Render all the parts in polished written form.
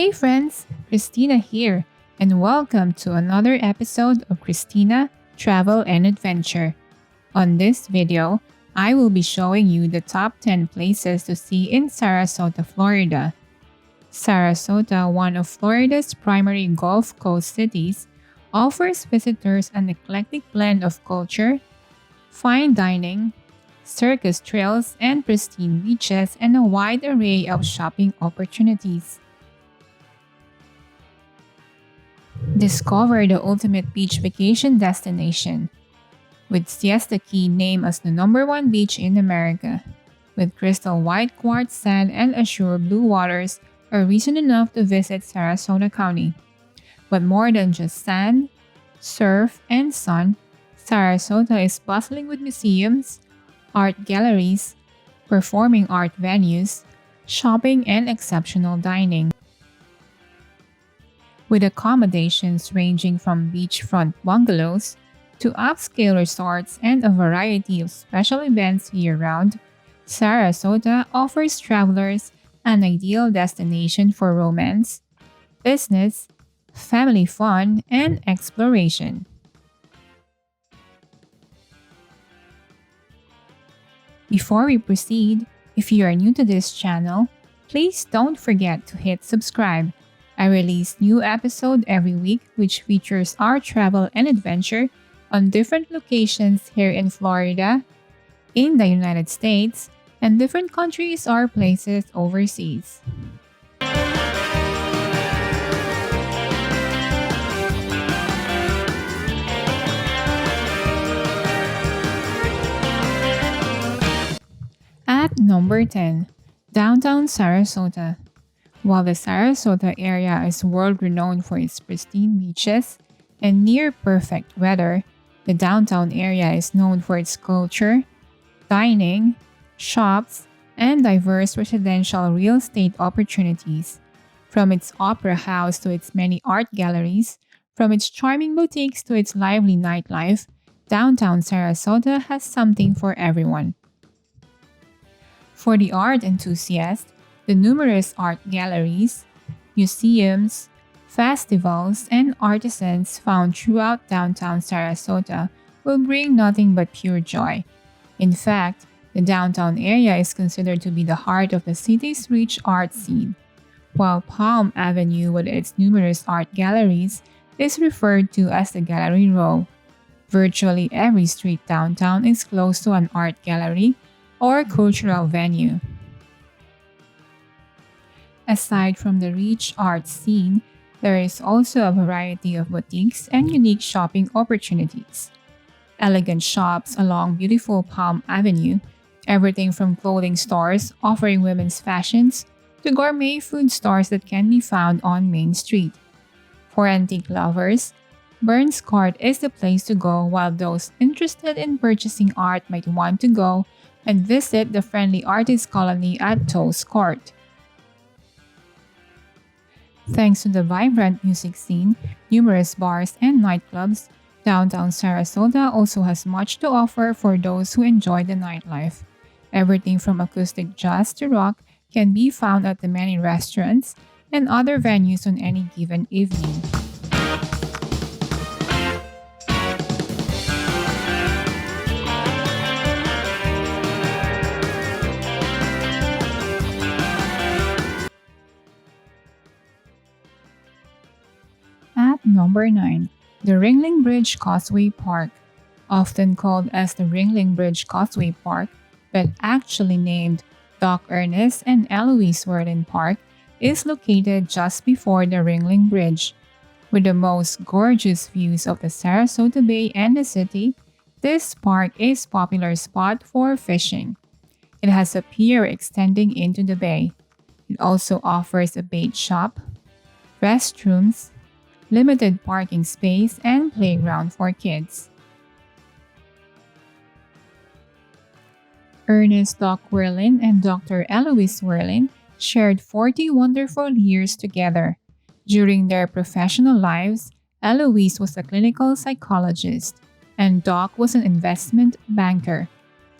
Hey friends, Christina here, and welcome to another episode of Christina Travel and Adventure. On this video, I will be showing you the top 10 places to see in Sarasota, Florida. Sarasota, one of Florida's primary Gulf Coast cities, offers visitors an eclectic blend of culture, fine dining, circus trails, and pristine beaches, and a wide array of shopping opportunities. Discover the ultimate beach vacation destination, with Siesta Key named as the #1 beach in America. With crystal white quartz sand and azure blue waters are reason enough to visit Sarasota County. But more than just sand, surf, and sun, Sarasota is bustling with museums, art galleries, performing art venues, shopping, and exceptional dining. With accommodations ranging from beachfront bungalows to upscale resorts and a variety of special events year-round, Sarasota offers travelers an ideal destination for romance, business, family fun, and exploration. Before we proceed, if you are new to this channel, please don't forget to hit subscribe. I release new episode every week which features our travel and adventure on different locations here in Florida, in the United States, and different countries or places overseas. At number 10, Downtown Sarasota. While the Sarasota area is world-renowned for its pristine beaches and near-perfect weather, the downtown area is known for its culture, dining, shops, and diverse residential real estate opportunities. From its opera house to its many art galleries, from its charming boutiques to its lively nightlife, downtown Sarasota has something for everyone. For the art enthusiast, the numerous art galleries, museums, festivals, and artisans found throughout downtown Sarasota will bring nothing but pure joy. In fact, the downtown area is considered to be the heart of the city's rich art scene, while Palm Avenue with its numerous art galleries is referred to as the Gallery Row. Virtually every street downtown is close to an art gallery or cultural venue. Aside from the rich art scene, there is also a variety of boutiques and unique shopping opportunities. Elegant shops along beautiful Palm Avenue, everything from clothing stores offering women's fashions to gourmet food stores that can be found on Main Street. For antique lovers, Burns Court is the place to go, while those interested in purchasing art might want to go and visit the friendly artist colony at Toast Court. Thanks to the vibrant music scene, numerous bars, and nightclubs, downtown Sarasota also has much to offer for those who enjoy the nightlife. Everything from acoustic jazz to rock can be found at the many restaurants and other venues on any given evening. At number 9, the Ringling Bridge Causeway Park. Often called as the Ringling Bridge Causeway Park, but actually named Doc Ernest and Eloise Whirling Park, is located just before the Ringling Bridge. With the most gorgeous views of the Sarasota Bay and the city, this park is a popular spot for fishing. It has a pier extending into the bay. It also offers a bait shop, restrooms, limited parking space, and playground for kids. Ernest Doc Whirling and Dr. Eloise Whirling shared 40 wonderful years together. During their professional lives, Eloise was a clinical psychologist, and Doc was an investment banker.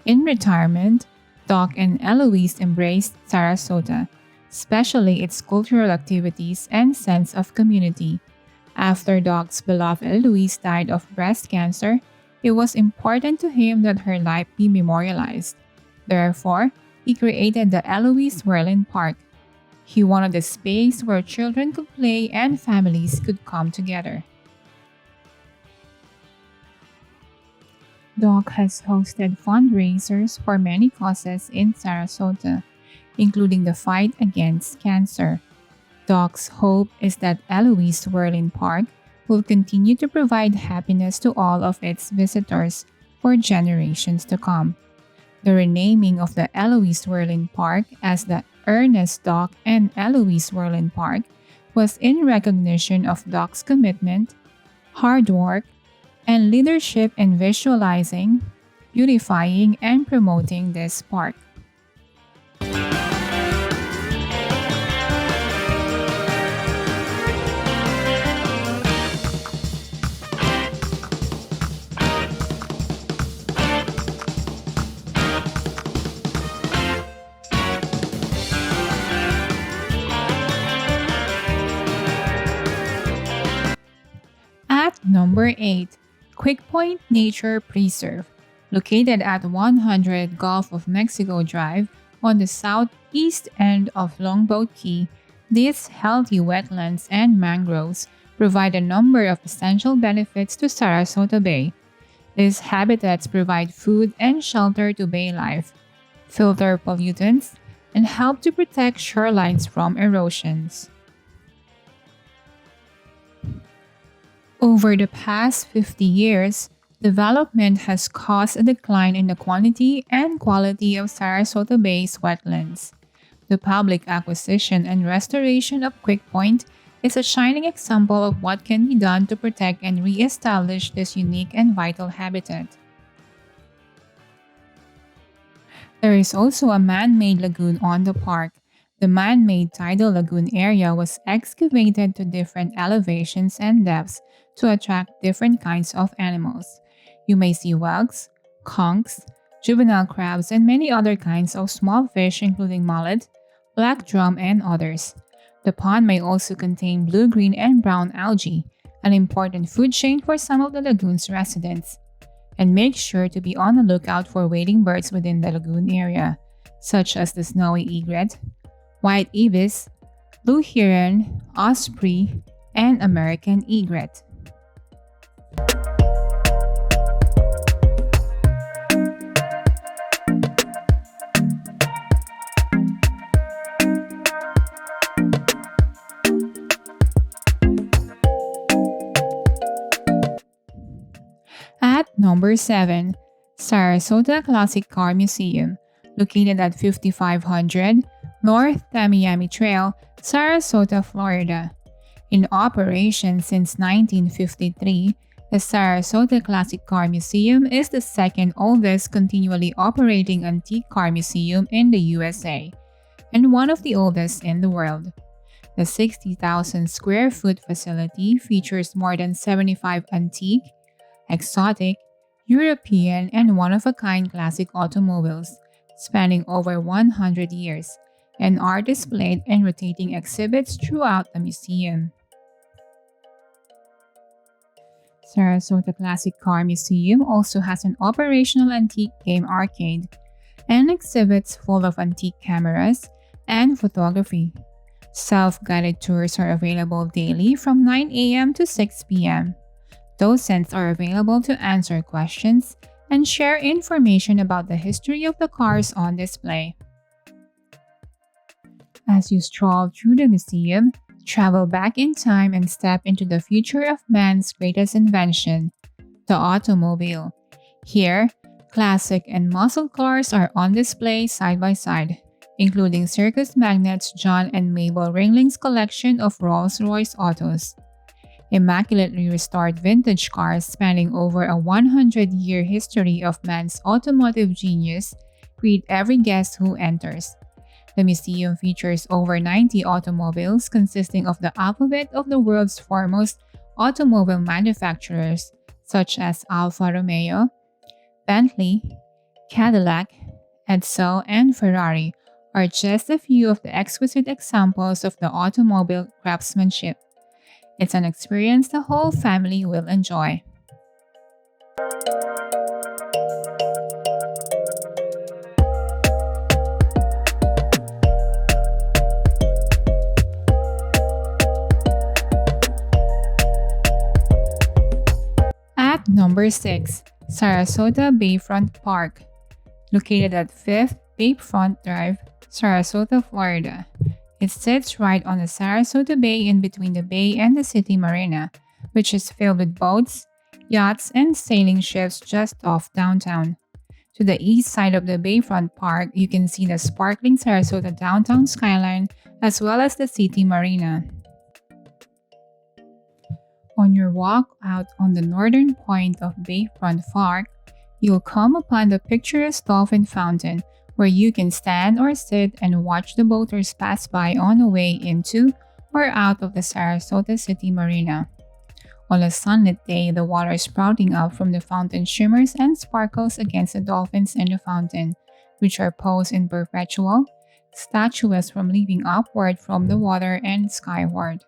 In retirement, Doc and Eloise embraced Sarasota. especially its cultural activities and sense of community. After Doc's beloved Eloise died of breast cancer, it was important to him that her life be memorialized. Therefore, he created the Eloise Whirling Park. He wanted a space where children could play and families could come together. Doc has hosted fundraisers for many causes in Sarasota, including the fight against cancer. Doc's hope is that Eloise Whirling Park will continue to provide happiness to all of its visitors for generations to come. The renaming of the Eloise Whirling Park as the Ernest Doc and Eloise Whirling Park was in recognition of Doc's commitment, hard work, and leadership in visualizing, beautifying, and promoting this park. At number 8, Quick Point Nature Preserve, located at 100 Gulf of Mexico Drive on the southeast end of Longboat Key. These healthy wetlands and mangroves provide a number of essential benefits to Sarasota Bay. These habitats provide food and shelter to bay life, filter pollutants, and help to protect shorelines from erosions. Over the past 50 years, development has caused a decline in the quantity and quality of Sarasota Bay's wetlands. The public acquisition and restoration of Quick Point is a shining example of what can be done to protect and re-establish this unique and vital habitat. There is also a man-made lagoon on the park. The man-made tidal lagoon area was excavated to different elevations and depths to attract different kinds of animals. You may see whelks, conchs, juvenile crabs, and many other kinds of small fish including mullet, black drum, and others. The pond may also contain blue-green and brown algae, an important food chain for some of the lagoon's residents. And make sure to be on the lookout for wading birds within the lagoon area, such as the snowy egret, white ibis, blue heron, osprey, and American egret. At number 7, Sarasota Classic Car Museum, located at 5500 North Tamiami Trail, Sarasota, Florida. In operation since 1953, the Sarasota Classic Car Museum is the second oldest continually operating antique car museum in the USA, and one of the oldest in the world. The 60,000 square foot facility features more than 75 antique, exotic, European, and one-of-a-kind classic automobiles spanning over 100 years and are displayed in rotating exhibits throughout the museum. Sarasota Classic Car Museum also has an operational antique game arcade and exhibits full of antique cameras and photography. Self-guided tours are available daily from 9 a.m. to 6 p.m. Docents are available to answer questions and share information about the history of the cars on display. As you stroll through the museum, travel back in time and step into the future of man's greatest invention, the automobile. Here, classic and muscle cars are on display side by side, including circus magnates John and Mabel Ringling's collection of Rolls-Royce autos. Immaculately restored vintage cars spanning over a 100-year history of man's automotive genius greet every guest who enters. The museum features over 90 automobiles consisting of the alphabet of the world's foremost automobile manufacturers such as Alfa Romeo, Bentley, Cadillac, Edsel, and Ferrari, are just a few of the exquisite examples of the automobile craftsmanship. It's an experience the whole family will enjoy. At number 6, Sarasota Bayfront Park, located at 5th Bayfront Drive, Sarasota, Florida. It sits right on the Sarasota Bay in between the bay and the city marina, which is filled with boats, yachts, and sailing ships just off downtown. To the east side of the Bayfront Park, you can see the sparkling Sarasota downtown skyline as well as the city marina. On your walk out on the northern point of Bayfront Park, you'll come upon the picturesque dolphin fountain where you can stand or sit and watch the boaters pass by on the way into or out of the Sarasota City Marina. On a sunlit day, the water sprouting up from the fountain shimmers and sparkles against the dolphins in the fountain, which are posed in perpetual, statuesque from leaping upward from the water and skyward.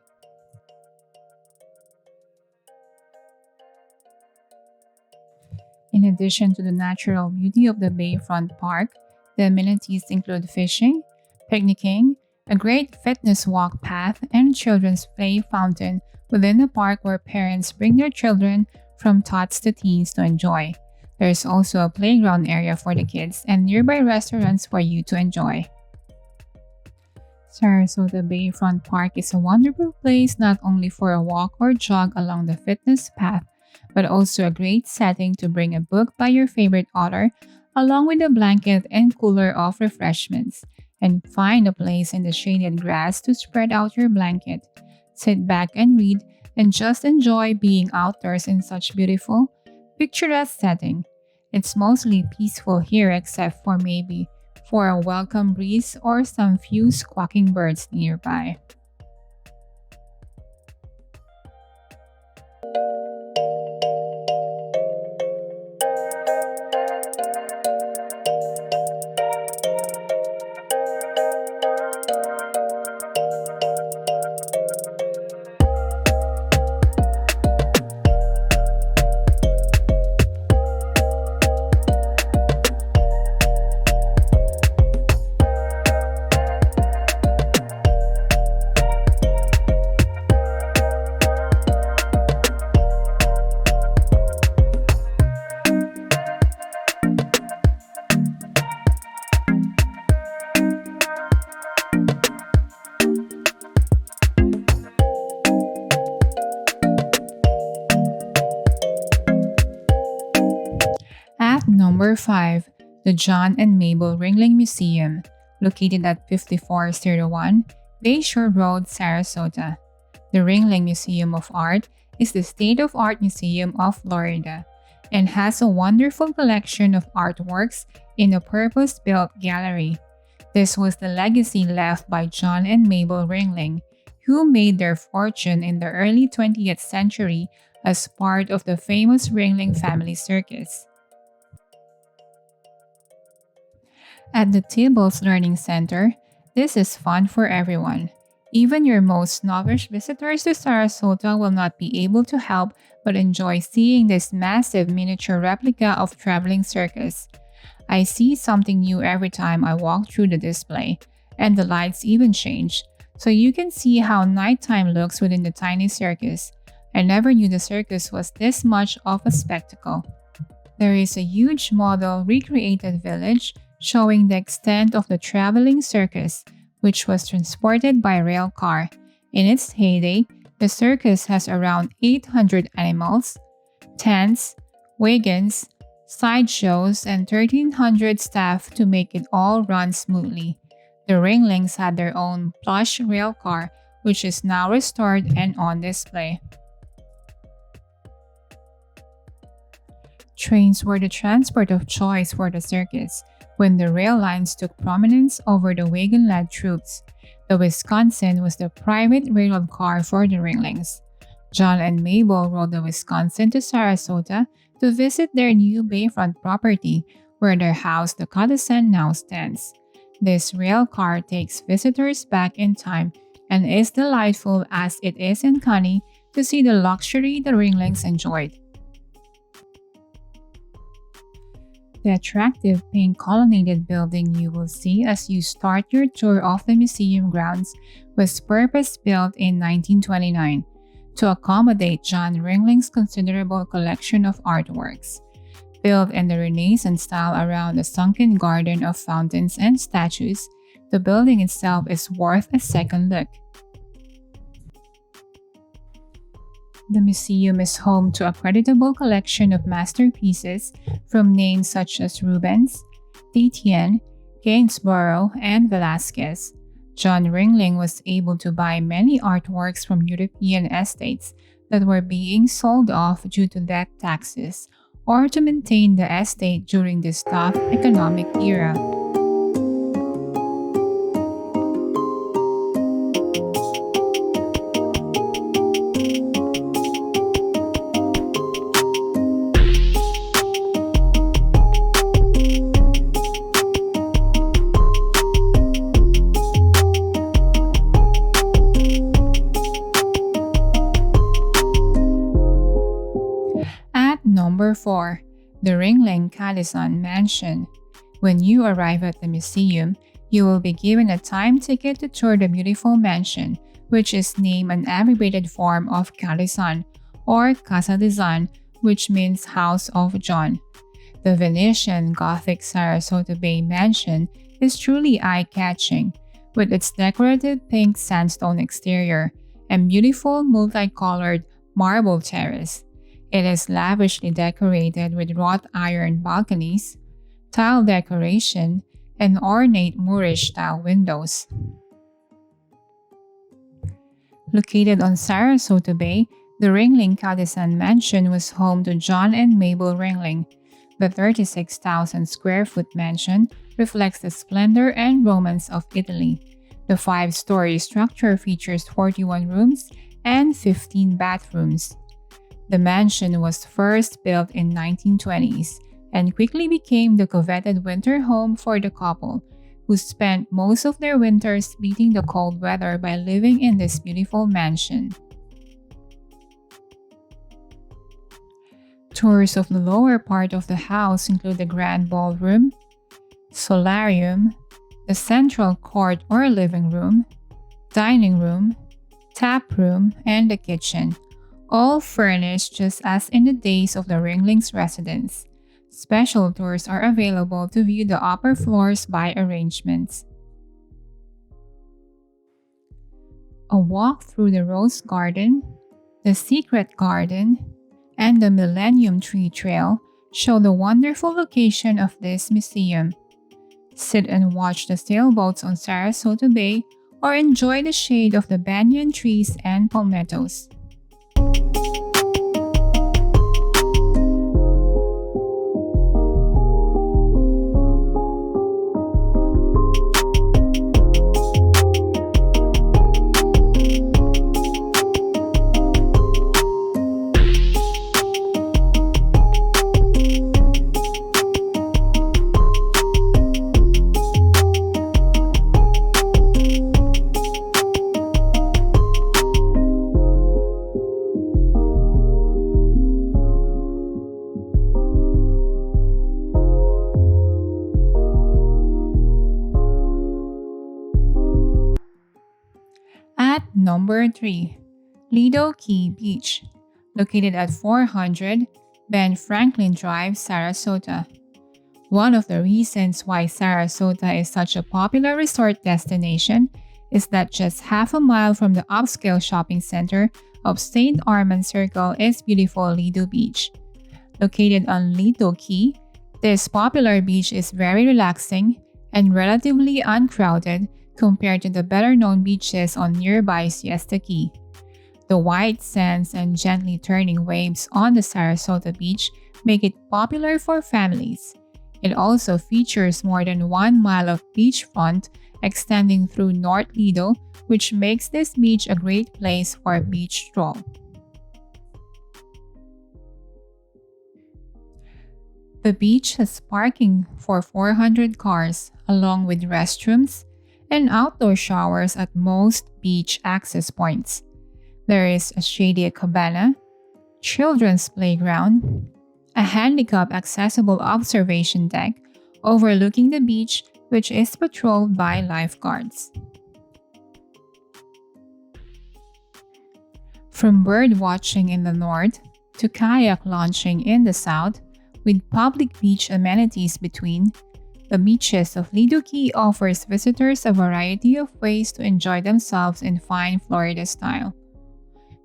In addition to the natural beauty of the Bayfront Park, the amenities include fishing, picnicking, a great fitness walk path, and a children's play fountain within the park where parents bring their children from tots to teens to enjoy. There is also a playground area for the kids and nearby restaurants for you to enjoy. Sarasota Bayfront Park is a wonderful place not only for a walk or jog along the fitness path, but also a great setting to bring a book by your favorite author along with a blanket and cooler of refreshments, and find a place in the shaded grass to spread out your blanket, sit back and read, and just enjoy being outdoors in such beautiful, picturesque setting. It's mostly peaceful here except for maybe for a welcome breeze or some few squawking birds nearby. At number 5, the John and Mabel Ringling Museum, located at 5401 Bayshore Road, Sarasota. The Ringling Museum of Art is the state-of-art museum of Florida and has a wonderful collection of artworks in a purpose-built gallery. This was the legacy left by John and Mabel Ringling, who made their fortune in the early 20th century as part of the famous Ringling family circus. At the Tibbles Learning Center, this is fun for everyone. Even your most snobbish visitors to Sarasota will not be able to help but enjoy seeing this massive miniature replica of traveling circus. I see something new every time I walk through the display, and the lights even change, so you can see how nighttime looks within the tiny circus. I never knew the circus was this much of a spectacle. There is a huge model recreated village showing the extent of the traveling circus, which was transported by rail car. In its heyday, the circus has around 800 animals, tents, wagons, sideshows, and 1,300 staff to make it all run smoothly. The Ringlings had their own plush rail car, which is now restored and on display. Trains were the transport of choice for the circus when the rail lines took prominence over the wagon-led troops. The Wisconsin was the private railroad car for the Ringlings. John and Mabel rode the Wisconsin to Sarasota to visit their new Bayfront property where their house, the Cotison, now stands. This rail car takes visitors back in time and is delightful as it is uncanny to see the luxury the Ringlings enjoyed. The attractive pink colonnaded building you will see as you start your tour of the museum grounds was purpose-built in 1929 to accommodate John Ringling's considerable collection of artworks. Built in the Renaissance style around a sunken garden of fountains and statues, the building itself is worth a second look. The museum is home to a creditable collection of masterpieces from names such as Rubens, Titian, Gainsborough, and Velázquez. John Ringling was able to buy many artworks from European estates that were being sold off due to death taxes or to maintain the estate during this tough economic era. Number 4. The Ringling Cadison Mansion. When you arrive at the museum, you will be given a time ticket to tour the beautiful mansion, which is named an abbreviated form of Cadison, or Casa de John, which means House of John. The Venetian Gothic Sarasota Bay Mansion is truly eye-catching, with its decorative pink sandstone exterior and beautiful multicolored marble terrace. It is lavishly decorated with wrought iron balconies, tile decoration, and ornate Moorish-style windows. Located on Sarasota Bay, the Ringling Cadison Mansion was home to John and Mabel Ringling. The 36,000 square foot mansion reflects the splendor and romance of Italy. The 5-story structure features 41 rooms and 15 bathrooms. The mansion was first built in 1920s and quickly became the coveted winter home for the couple, who spent most of their winters beating the cold weather by living in this beautiful mansion. Tours of the lower part of the house include the grand ballroom, solarium, the central court or living room, dining room, tap room, and the kitchen, all furnished just as in the days of the Ringlings' residence. Special tours are available to view the upper floors by arrangements. A walk through the Rose Garden, the Secret Garden, and the Millennium Tree Trail show the wonderful location of this museum. Sit and watch the sailboats on Sarasota Bay or enjoy the shade of the banyan trees and palmettos. At number 3, Lido Key Beach, located at 400 Ben Franklin Drive, Sarasota. One of the reasons why Sarasota is such a popular resort destination is that just half a mile from the upscale shopping center of St. Armand Circle is beautiful Lido Beach. Located on Lido Key, this popular beach is very relaxing and relatively uncrowded compared to the better-known beaches on nearby Siesta Key. The white sands and gently turning waves on the Sarasota beach make it popular for families. It also features more than 1 mile of beachfront extending through North Lido, which makes this beach a great place for a beach stroll. The beach has parking for 400 cars, along with restrooms and outdoor showers at most beach access points. There is a shady cabana, children's playground, a handicap accessible observation deck overlooking the beach, which is patrolled by lifeguards. From bird watching in the north to kayak launching in the south, with public beach amenities between, the beaches of Lido Key offers visitors a variety of ways to enjoy themselves in fine Florida style.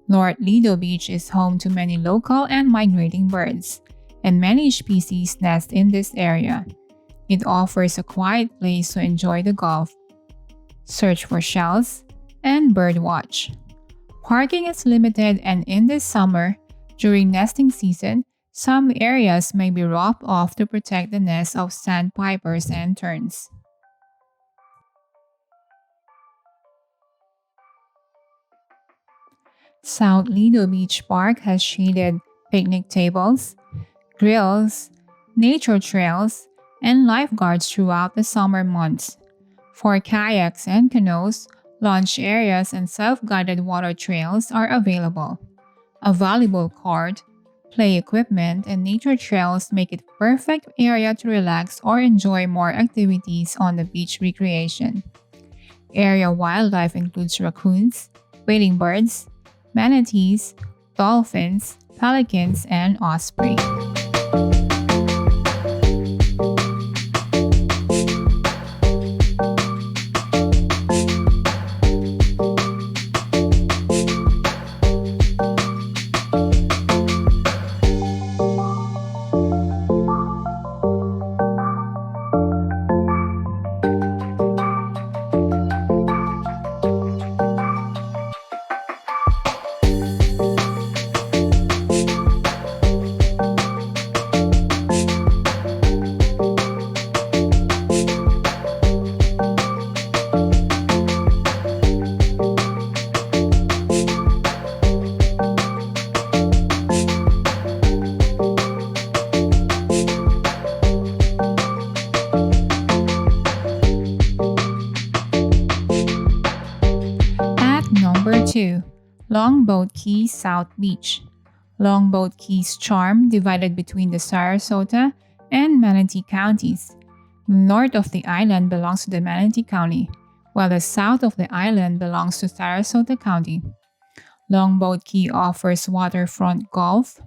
North Lido Beach is home to many local and migrating birds, and many species nest in this area. It offers a quiet place to enjoy the Gulf, search for shells, and bird watch. Parking is limited, and in this summer, during nesting season, some areas may be roped off to protect the nests of sandpipers and terns. South Lido Beach Park has shaded picnic tables, grills, nature trails, and lifeguards throughout the summer months. For kayaks and canoes, launch areas and self-guided water trails are available. A volleyball court, play equipment, and nature trails make it perfect area to relax or enjoy more activities on the beach recreation. Area wildlife includes raccoons, wading birds, manatees, dolphins, pelicans, and osprey. Number 2. Longboat Key South Beach. Longboat Key's charm divided between the Sarasota and Manatee counties. The north of the island belongs to the Manatee County, while the south of the island belongs to Sarasota County. Longboat Key offers waterfront golf,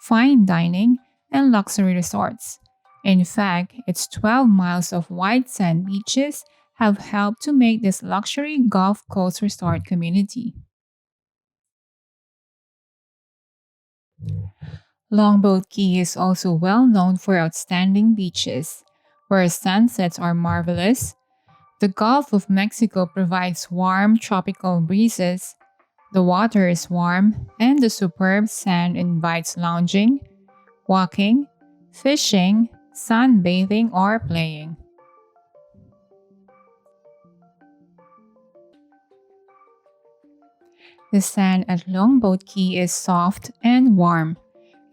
fine dining, and luxury resorts. In fact, its 12 miles of white sand beaches have helped to make this luxury Gulf Coast resort community. Longboat Key is also well known for outstanding beaches, where sunsets are marvelous. The Gulf of Mexico provides warm tropical breezes, the water is warm, and the superb sand invites lounging, walking, fishing, sunbathing, or playing. The sand at Longboat Key is soft and warm.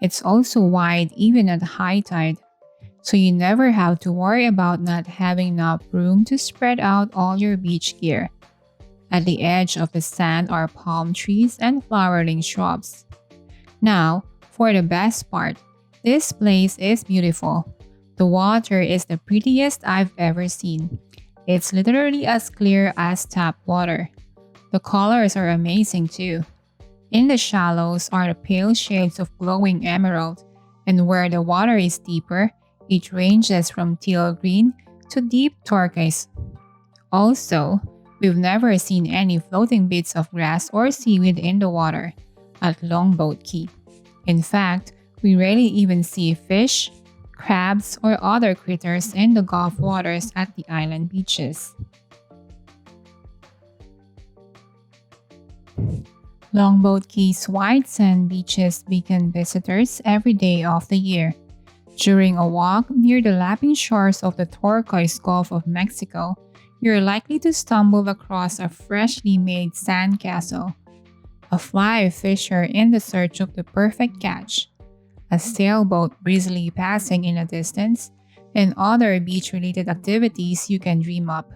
It's also wide even at high tide, so you never have to worry about not having enough room to spread out all your beach gear. At the edge of the sand are palm trees and flowering shrubs. Now, for the best part, this place is beautiful. The water is the prettiest I've ever seen. It's literally as clear as tap water. The colors are amazing too. In the shallows are the pale shades of glowing emerald, and where the water is deeper, it ranges from teal green to deep turquoise. Also, we've never seen any floating bits of grass or seaweed in the water at Longboat Key. In fact, we rarely even see fish, crabs, or other critters in the Gulf waters at the island beaches. Longboat Key's white sand beaches beckon visitors every day of the year. During a walk near the lapping shores of the turquoise Gulf of Mexico, you're likely to stumble across a freshly made sand castle, a fly fisher in the search of the perfect catch, a sailboat breezily passing in the distance, and other beach-related activities you can dream up.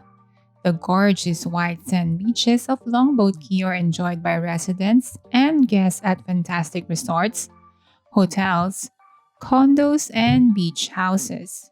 The gorgeous white sand beaches of Longboat Key are enjoyed by residents and guests at fantastic resorts, hotels, condos, and beach houses.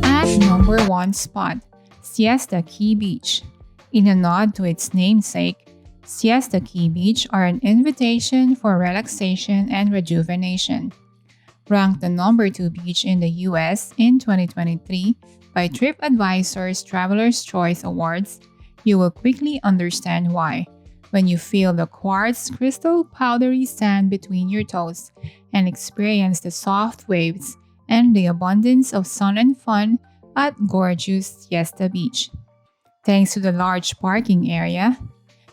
At number 1 spot, Siesta Key Beach. In a nod to its namesake, Siesta Key Beach are an invitation for relaxation and rejuvenation. Ranked the number 2 beach in the US in 2023 by TripAdvisor's Traveler's Choice Awards, you will quickly understand why when you feel the quartz crystal powdery sand between your toes and experience the soft waves and the abundance of sun and fun at gorgeous Siesta Beach. Thanks to the large parking area,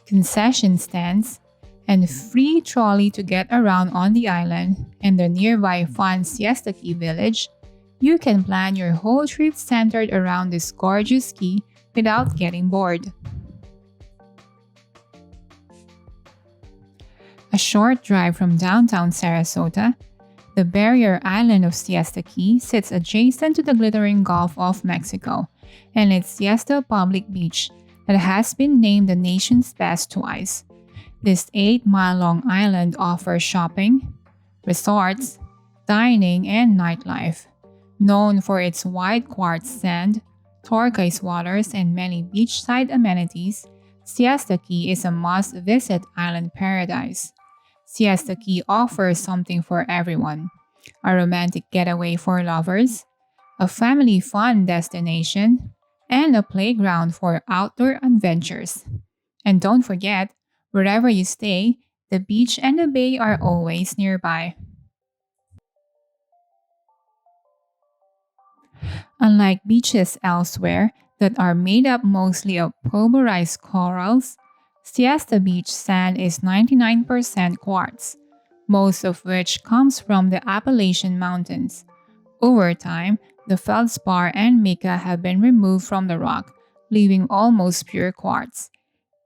concession stands, and free trolley to get around on the island and the nearby fun Siesta Key village, you can plan your whole trip centered around this gorgeous key without getting bored. A short drive from downtown Sarasota, the barrier island of Siesta Key sits adjacent to the glittering Gulf of Mexico and its Siesta Public Beach that has been named the nation's best twice. This 8-mile-long island offers shopping, resorts, dining, and nightlife. Known for its white quartz sand, turquoise waters, and many beachside amenities, Siesta Key is a must-visit island paradise. Siesta Key offers something for everyone: a romantic getaway for lovers, a family fun destination, and a playground for outdoor adventures. And don't forget, wherever you stay, the beach and the bay are always nearby. Unlike beaches elsewhere that are made up mostly of pulverized corals, Siesta Beach sand is 99% quartz, most of which comes from the Appalachian Mountains. Over time, the feldspar and mica have been removed from the rock, leaving almost pure quartz.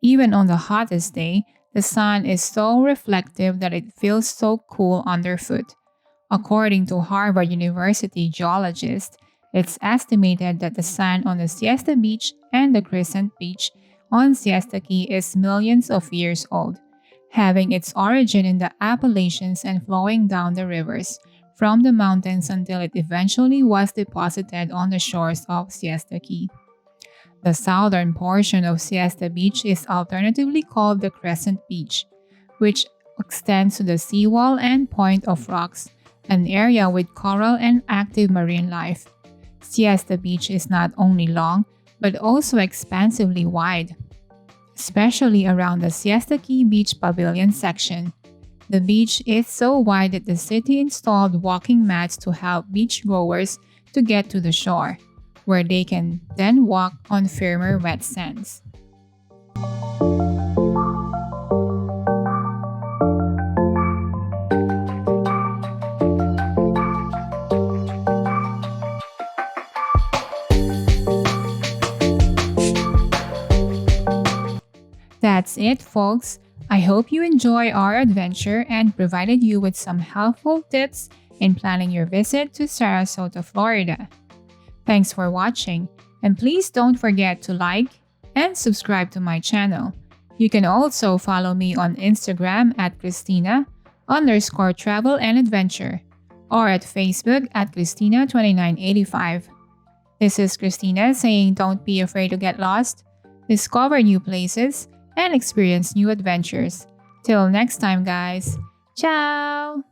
Even on the hottest day, the sun is so reflective that it feels so cool underfoot. According to Harvard University geologists, it's estimated that the sand on the Siesta Beach and the Crescent Beach on Siesta Key is millions of years old, having its origin in the Appalachians and flowing down the rivers from the mountains until it eventually was deposited on the shores of Siesta Key. The southern portion of Siesta Beach is alternatively called the Crescent Beach, which extends to the seawall and Point of Rocks, an area with coral and active marine life. Siesta Beach is not only long, but also expansively wide, especially around the Siesta Key Beach Pavilion section. The beach is so wide that the city installed walking mats to help beachgoers to get to the shore, where they can then walk on firmer wet sands. That's it, folks. I hope you enjoy our adventure and provided you with some helpful tips in planning your visit to Sarasota, Florida. Thanks for watching, and please don't forget to like and subscribe to my channel. You can also follow me on Instagram at Christina_travel and adventure, or at Facebook at Christina2985. This is Christina saying don't be afraid to get lost. discover new places, and experience new adventures. Till next time, guys. Ciao!